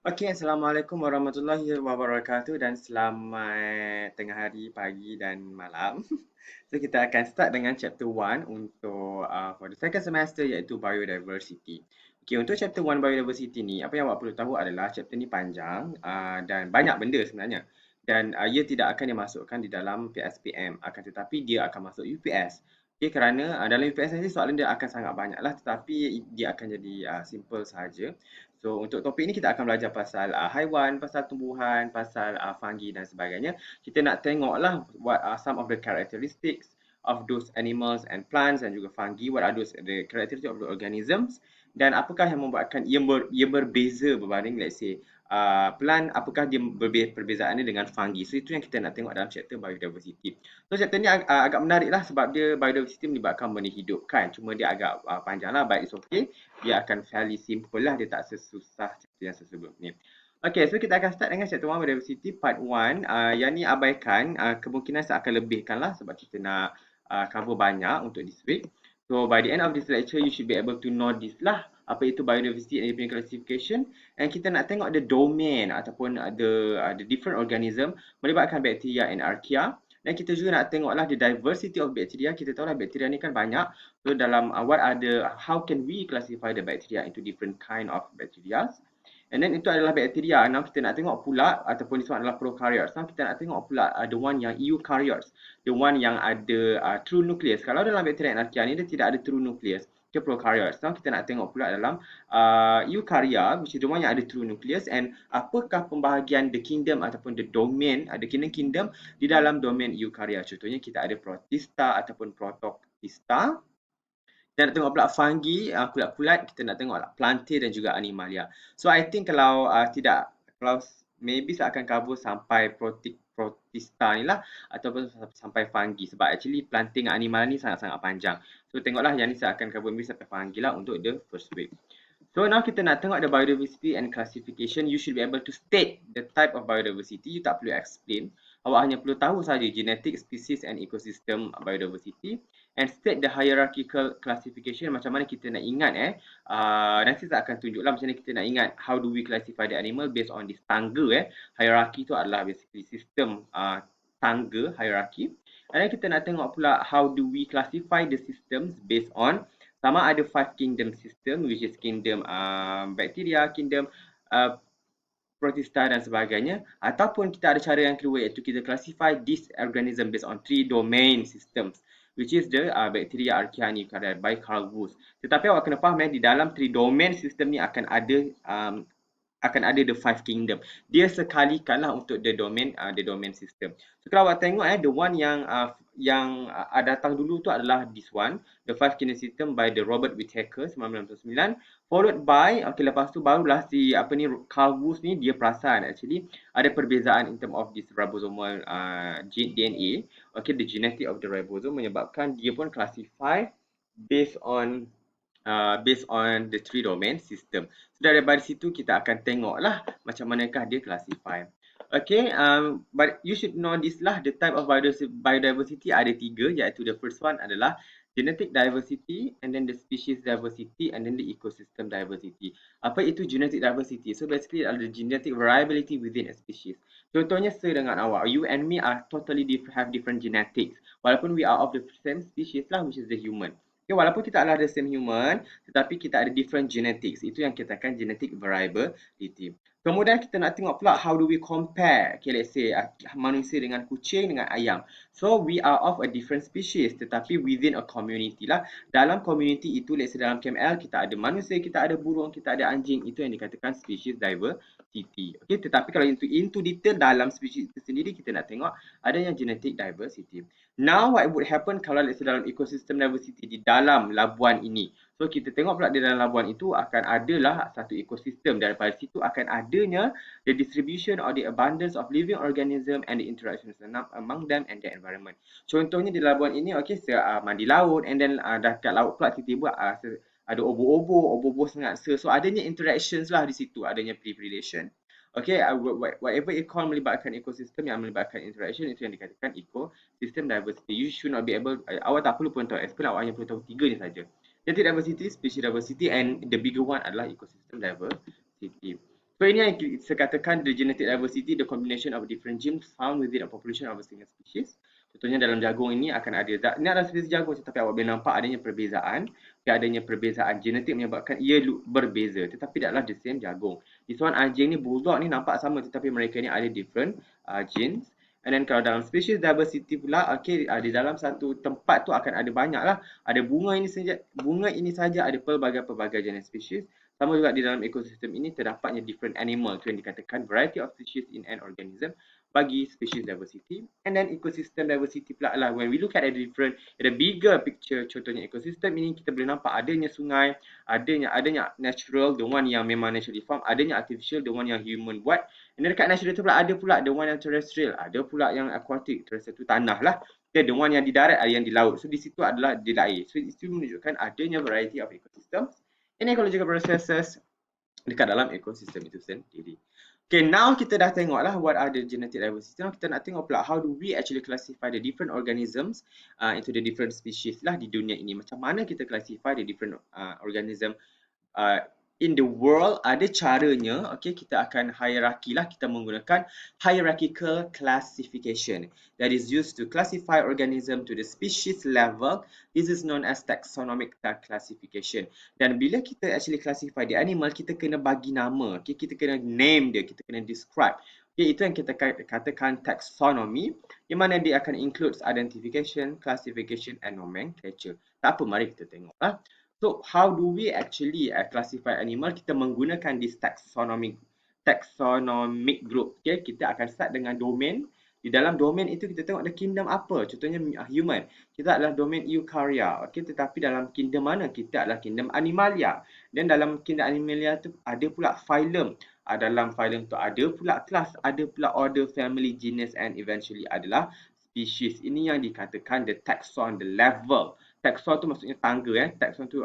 Okey, Assalamualaikum warahmatullahi wabarakatuh dan selamat tengah hari, pagi dan malam. So kita akan start dengan chapter 1 untuk for the second semester iaitu biodiversity. Okey, untuk chapter 1 biodiversity ni, apa yang awak perlu tahu adalah chapter ni panjang dan banyak benda sebenarnya. Dan ia tidak akan dimasukkan di dalam PSPM, akan tetapi dia akan masuk UPS. Okey, kerana dalam UPS nanti soalan dia akan sangat banyak lah, tetapi dia akan jadi simple sahaja. So untuk topik ni kita akan belajar pasal haiwan, pasal tumbuhan, pasal fungi dan sebagainya. Kita nak tengoklah what are some of the characteristics of those animals and plants dan juga fungi, what are those the characteristics of the organisms dan apakah yang membuatkan ia berbeza berbanding let's say plant, apakah dia perbezaannya dengan fungi. So itu yang kita nak tengok dalam chapter biodiversity. So chapter ni agak menarik lah sebab dia biodiversity melibatkan benda hidup kan. Cuma dia agak panjang lah but it's okay. Dia akan fairly simple lah, dia tak sesusah chapter yang sebelum ni. Okay, so kita akan start dengan chapter 1 biodiversity part 1. Yang ni abaikan, kemungkinan saya akan lebihkan lah sebab kita nak cover banyak untuk this week. So by the end of this lecture, you should be able to know this lah. Apa itu biodiversity and different classification. And kita nak tengok the domain ataupun the different organism melibatkan bacteria and archaea. Dan kita juga nak tengoklah the diversity of bacteria. Kita tahu lah bakteria ni kan banyak. So dalam how can we classify the bacteria into different kind of bacteria? And then itu adalah bakteria. Now kita nak tengok pula ataupun this one adalah prokaryotes. Now kita nak tengok pula the one yang eukaryotes, the one yang ada true nucleus. Kalau dalam bakteria dan archaea ni dia tidak ada true nucleus. Ke prokaryotes. Now kita nak tengok pula dalam eukarya, which is the one yang ada true nucleus, and apakah pembahagian the kingdom ataupun the domain, the kingdom di dalam domain eukarya. Contohnya kita ada protista ataupun protoctista. Kita nak tengok pula fungi, kulat-kulat, kita nak tengok plantae dan juga animalia. So I think kalau kalau maybe saya akan cover sampai protista ni lah ataupun sampai fungi sebab actually plantae dengan animalia ni sangat-sangat panjang. So tengoklah yang ni saya akan cover maybe sampai fungi lah untuk the first week. So now kita nak tengok the biodiversity and classification. You should be able to state the type of biodiversity. You tak perlu explain. Awak hanya perlu tahu saja genetic, species and ecosystem biodiversity and state the hierarchical classification. Macam mana kita nak ingat nanti saya akan tunjuklah macam mana kita nak ingat how do we classify the animal based on this tangga hierarchy tu adalah basically sistem tangga hierarchy. And then kita nak tengok pula how do we classify the systems based on sama ada 5 kingdom system which is kingdom bacteria, kingdom protista dan sebagainya, ataupun kita ada cara yang kedua iaitu kita classify this organism based on 3 domain systems which is the bacteria, archaea, and eukarya by Carl Woese. Tetapi awak kena faham di dalam 3 domain system ni akan ada the 5 kingdom. Dia sekalikanlah untuk the domain system. So kalau awak tengok the one yang datang dulu tu adalah this one, the 5 kingdom system by the Robert Whittaker 1999, followed by lepas tu barulah Carl Woese ni dia perasan actually ada perbezaan in term of this ribosomal DNA, the genetic of the ribosome menyebabkan dia pun classify based on the 3 domain system. So daripada situ kita akan tengoklah macam manakah dia classify. Okay, but you should know this lah, the type of biodiversity ada 3 iaitu the first one adalah genetic diversity and then the species diversity and then the ecosystem diversity. Apa itu genetic diversity? So basically adalah the genetic variability within a species. Contohnya saya dengan awak, you and me are totally have different genetics walaupun we are of the same species lah, which is the human. Okay, walaupun kita adalah the same human, tetapi kita ada different genetics. Itu yang kita katakan genetic variability. Kemudian kita nak tengok pula how do we compare, let's say manusia dengan kucing dengan ayam. So we are of a different species tetapi within a community lah. Dalam community itu, let's say dalam KML kita ada manusia, kita ada burung, kita ada anjing. Itu yang dikatakan species diversity. Okay, tetapi kalau into detail dalam species itu sendiri kita nak tengok adanya genetic diversity. Now what would happen kalau let's say dalam ecosystem diversity di dalam labuan ini. So kita tengok pula di dalam labuan itu akan adalah satu ekosistem. Daripada situ akan adanya the distribution or the abundance of living organism and the interactions among them and the environment. Contohnya di labuan ini saya mandi laut and then dekat laut pula tiba-tiba ada obo-obo sangat. So adanya interactions lah di situ, adanya predation. Okay, whatever econ melibatkan ekosistem yang melibatkan interaction itu yang dikatakan ecosystem diversity. You should not be able, awak tak perlu pun tahu explain, awak hanya perlu tahu 3 ni saja. Genetic diversity, species diversity and the bigger one adalah ecosystem diversity. So ini yang kita katakan the genetic diversity, the combination of different genes found within a population of a single species. Contohnya dalam jagung ini akan ada zat, ini adalah spesies jagung tetapi awak boleh nampak adanya perbezaan. Adanya perbezaan genetik menyebabkan ia berbeza tetapi tidaklah the same jagung. This one anjing ni, bulldog ni nampak sama tetapi mereka ni ada different genes. And then kalau dalam species diversity pula, okay, di dalam satu tempat tu akan ada banyak lah. Ada bunga ini saja ada pelbagai-pelbagai jenis species. Sama juga di dalam ekosistem ini terdapatnya different animal, itu yang dikatakan variety of species in an organism bagi species diversity. And then ecosystem diversity pula lah, when we look at the bigger picture, contohnya ekosistem ini kita boleh nampak adanya sungai, adanya natural, the one yang memang naturally formed, adanya artificial, the one yang human buat. And then dekat natural tu pula ada pula the one yang terrestrial, ada pula yang aquatic, terrestrial tu tanah lah. Okay, the one yang di darat, ada yang di laut. So di situ adalah di air. So itu menunjukkan adanya variety of ecosystems and ecological processes dekat dalam ekosistem itu sendiri. Okay, now kita dah tengok lah what are the genetic diversity. Now kita nak tengok pula how do we actually classify the different organisms into the different species lah di dunia ini. Macam mana kita classify the different organism in the world. Ada caranya. Okay, kita akan hierarchy lah. Kita menggunakan hierarchical classification that is used to classify organism to the species level. This is known as taxonomic classification. Dan bila kita actually classify the animal, kita kena bagi nama. Okay, kita kena name dia, kita kena describe. Okay, itu yang kita katakan taxonomy, yang mana dia akan includes identification, classification and nomenclature. Tak apa, mari kita tengok lah. So how do we actually classify animal? Kita menggunakan this taxonomic group. Okay, kita akan start dengan domain. Di dalam domain itu kita tengok ada kingdom apa. Contohnya human. Kita adalah domain Eukarya. Okay, tetapi dalam kingdom mana? Kita adalah kingdom Animalia. Dan dalam kingdom Animalia tu ada pula phylum. Dalam phylum tu ada pula class, ada pula order, family, genus and eventually adalah species. Ini yang dikatakan the taxon, the level. Taxon tu maksudnya tangga. Taxon tu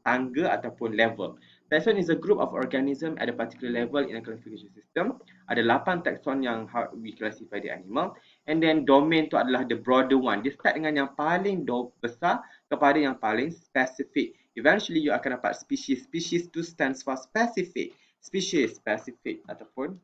tangga ataupun level. Taxon is a group of organism at a particular level in a classification system. Ada 8 taxon yang we classify the animal. And then domain tu adalah the broader one. Dia start dengan yang paling besar kepada yang paling specific. Eventually you akan dapat species. Species tu stands for specific. Species, specific ataupun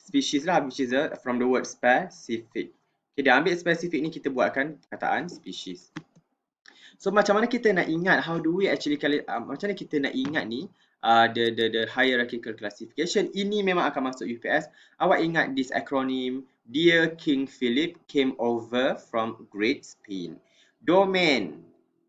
species lah, which is from the word specific. Okay, dia ambil specific ni kita buatkan perkataan species. So macam mana kita nak ingat, how do we actually macam mana kita nak ingat ni the hierarchical classification. Ini memang akan masuk UPS. Awak ingat this acronym, Dear King Philip came over from Great Spain. Domain,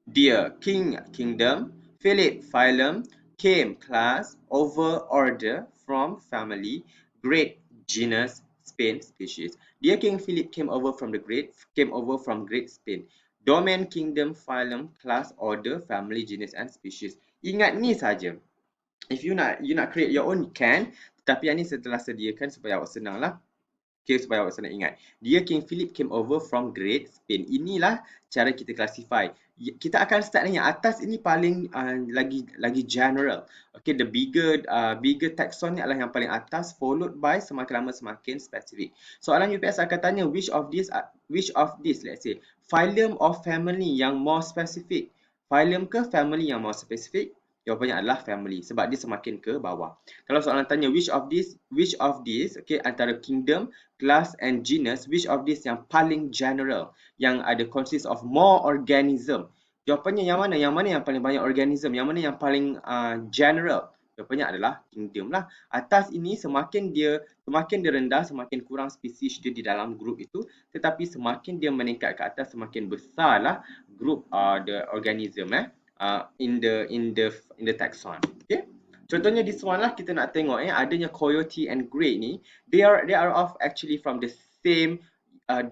Dear King, kingdom, Philip, phylum, came, class, over, order, from, family, great, genus, Spain, species. Dear King Philip came over from Great Spain. Domain, kingdom, phylum, class, order, family, genus and species. Ingat ni saja. If you nak create your own, you can. Tetapi yang ni setelah sediakan supaya awak senang lah. Okay, supaya awak senang ingat. Dear King Philip came over from Great Spain. Inilah cara kita classify. Kita akan start dengan yang atas ini paling lagi general. Okay, the bigger taxon ni adalah yang paling atas, followed by semakin lama semakin specific. Soalan UPS akan tanya which of this let's say phylum or family yang more specific. Phylum ke family yang more specific? Jawapannya adalah family sebab dia semakin ke bawah. Kalau soalan tanya which of this, okay, antara kingdom, class and genus, which of this yang paling general, yang ada consist of more organism? Jawapannya yang mana? Yang mana yang paling banyak organism? Yang mana yang paling general? Jawapannya adalah kingdom lah. Atas ini semakin dia rendah, semakin kurang spesies dia di dalam grup itu, tetapi semakin dia meningkat ke atas, semakin besarlah grup the organism in the taxon. Okay. Contohnya this one lah, kita nak tengok adanya coyote and grey ni, they are of actually from the same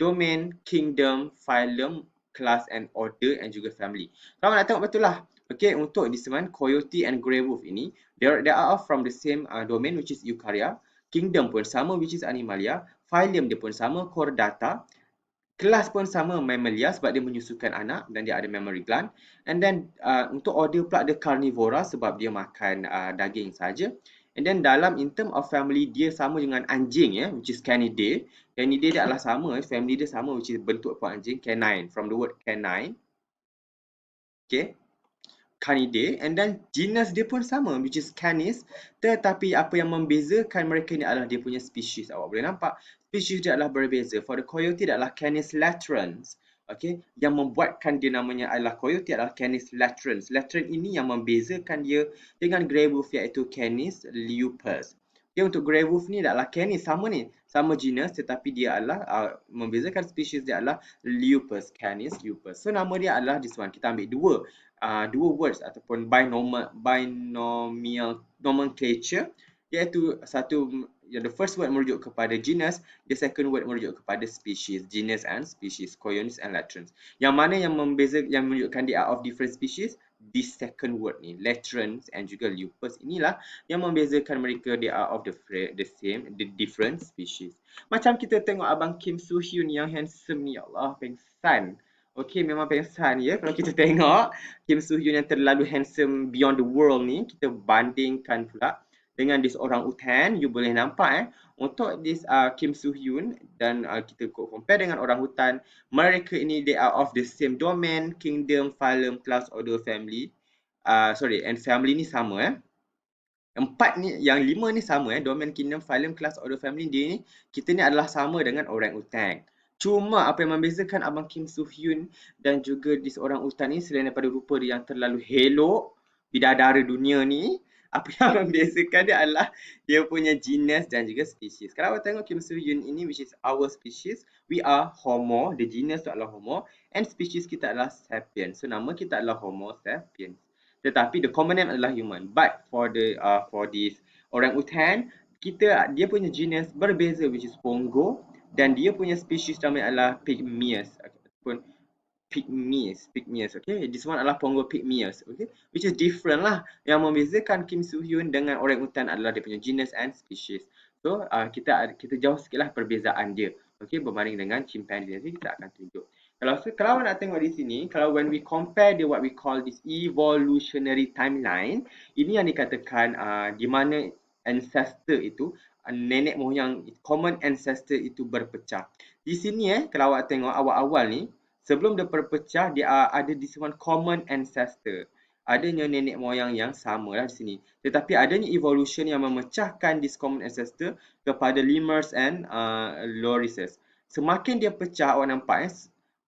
domain, kingdom, phylum, class and order and juga family. Kalau nak tengok betul lah. Okay, untuk this one coyote and grey wolf ini, they are all from the same domain which is Eukarya, kingdom pun sama which is Animalia, phylum dia pun sama Chordata, kelas pun sama Mammalia sebab dia menyusukan anak dan dia ada mammary gland. And then untuk order pula dia carnivora sebab dia makan daging saja. And then dalam in term of family dia sama dengan anjing which is Canidae. Canidae dia adalah sama, family dia sama which is bentuk ekor anjing, canine, from the word canine. Okay. Canidae, and then genus dia pun sama, which is Canis, tetapi apa yang membezakan mereka ni adalah dia punya species. Awak boleh nampak species dia adalah berbeza. For the coyote adalah Canis latrans. Okay, yang membuatkan dia namanya adalah coyote adalah Canis latrans. Latran ini yang membezakan dia dengan grey wolf iaitu Canis lupus. Okay, untuk grey wolf ni adalah Canis sama ni, sama genus tetapi dia adalah membezakan species dia adalah lupus, Canis lupus. So nama dia adalah this one. Kita ambil dua words ataupun binomial nomenclature, iaitu satu, the first word merujuk kepada genus, the second word merujuk kepada species, genus and species, Coyonis and latrans. Yang mana yang yang menunjukkan dia are of different species? This second word ni, latrans and juga lupus, inilah yang membezakan mereka, they are of the different species. Macam kita tengok Abang Kim Soo Hyun yang handsome ni, ya Allah, pengsan. Okey, memang pengsan ya. Kalau kita tengok Kim Soo Hyun yang terlalu handsome beyond the world ni, kita bandingkan pula dengan this orang utan, you boleh nampak untuk this Kim Soo Hyun dan kita compare dengan orang hutan, mereka ini they are of the same domain, kingdom, phylum, class, order, family. And family ni sama Empat ni, yang lima ni sama domain, kingdom, phylum, class, order, family, dia ni, kita ni adalah sama dengan orang utan. Cuma apa yang membezakan Abang Kim Soo Hyun dan juga di seorang utan ni, selain daripada rupa dia yang terlalu elok, bidadara dunia ni, apa yang membezakan dia adalah dia punya genus dan juga species. Kalau awak tengok Kim Soo Hyun ini, which is our species, we are Homo, the genus tu adalah Homo, and species kita adalah Sapiens. So nama kita adalah Homo sapiens. Tetapi the common name adalah human. But for this orang utan, dia punya genus berbeza, which is Pongo, dan dia punya species namanya adalah Pygmaeus ataupun Pygmaeus, okay. This one adalah Pongo Pygmaeus, okay, which is different lah. Yang membezakan Kim Soo Hyun dengan orang utan adalah dia punya genus and species. So kita jauh sikitlah perbezaan dia, okay, berbanding dengan chimpanzee. Nanti kita akan tunjuk. Kalau nak tengok di sini, kalau when we compare the what we call this evolutionary timeline, ini yang dikatakan di mana ancestor itu, nenek moyang, common ancestor itu berpecah. Di sini kalau awak tengok awal-awal ni, sebelum dia berpecah, dia ada this one common ancestor. Adanya nenek moyang yang sama lah di sini. Tetapi adanya evolution yang memecahkan this common ancestor kepada lemurs and lorises. Semakin dia pecah, awak nampak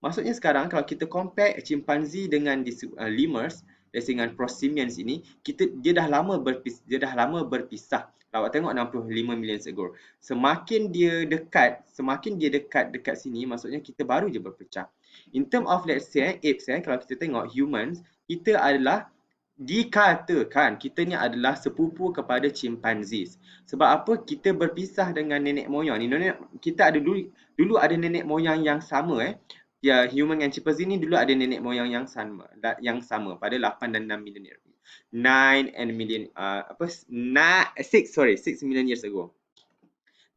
maksudnya sekarang kalau kita compare chimpanzee dengan lemurs dengan prosimians ini, dia dah lama berpisah. Kalau awak tengok 65 million ago. Semakin dia dekat dekat sini, maksudnya kita baru je berpecah. In term of let's say apes, kalau kita tengok humans, kita adalah dikatakan kita ni adalah sepupu kepada chimpanzees. Sebab apa? Kita berpisah dengan nenek moyang ni. Kita ada dulu ada nenek moyang yang sama Ya, human dan chimpanzee ni dulu ada nenek moyang yang sama pada 8 dan 6 million years. 9 and million 6 million years ago.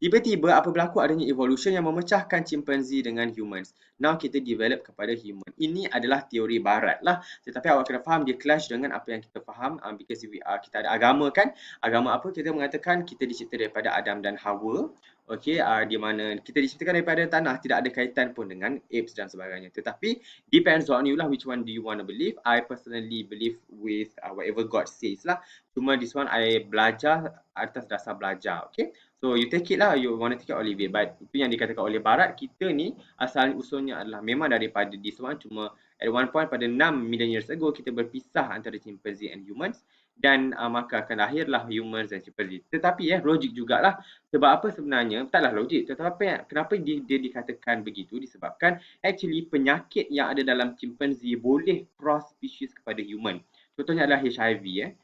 Tiba-tiba apa berlaku, adanya evolution yang memecahkan chimpanzee dengan humans. Now kita develop kepada human. Ini adalah teori barat lah. Tetapi awak kena faham dia clash dengan apa yang kita faham because kita ada agama kan. Agama apa? Kita mengatakan kita dicipta daripada Adam dan Hawa. Okey, di mana kita diciptakan daripada tanah, tidak ada kaitan pun dengan apes dan sebagainya. Tetapi depends on you lah, which one do you want to believe. I personally believe with whatever God says lah. Cuma this one I belajar atas dasar belajar, okay. So you take it lah, you want to take it or leave it. But itu yang dikatakan oleh barat, kita ni asal usulnya adalah memang daripada this one. Cuma at one point pada 6 million years ago, kita berpisah antara chimpanzee and humans. Dan maka akan lahirlah humans dan chimpanzee. Tetapi logik jugalah. Sebab apa sebenarnya? Taklah logik. Tetapi kenapa dia dikatakan begitu? Disebabkan actually penyakit yang ada dalam chimpanzee boleh cross species kepada human. Contohnya adalah HIV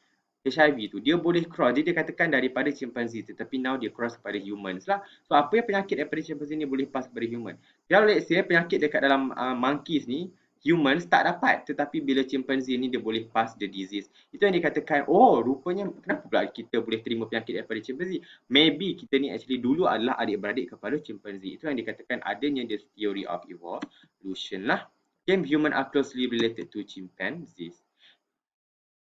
HIV tu dia boleh cross, dia katakan daripada chimpanzee, tetapi now dia cross kepada humans lah. So apa yang penyakit daripada chimpanzee ni boleh pass kepada human. Kalau let's say penyakit dekat dalam monkeys ni, humans tak dapat, tetapi bila chimpanzee ni dia boleh pass the disease. Itu yang dikatakan, oh rupanya kenapa pula kita boleh terima penyakit daripada chimpanzee? Maybe kita ni actually dulu adalah adik-beradik kepada chimpanzee. Itu yang dikatakan adanya the theory of evolution lah. Human are closely related to chimpanzees.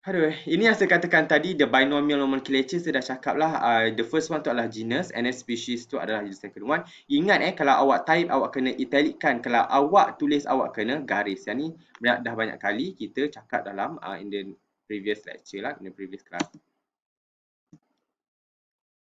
Ini yang saya katakan tadi, the binomial nomenclature saya dah cakap lah. The first one tu adalah genus and then species tu adalah the second one. Ingat kalau awak type, awak kena italickan. Kalau awak tulis, awak kena garis. Yang ni dah banyak kali kita cakap dalam in the previous lecture lah, in the previous class.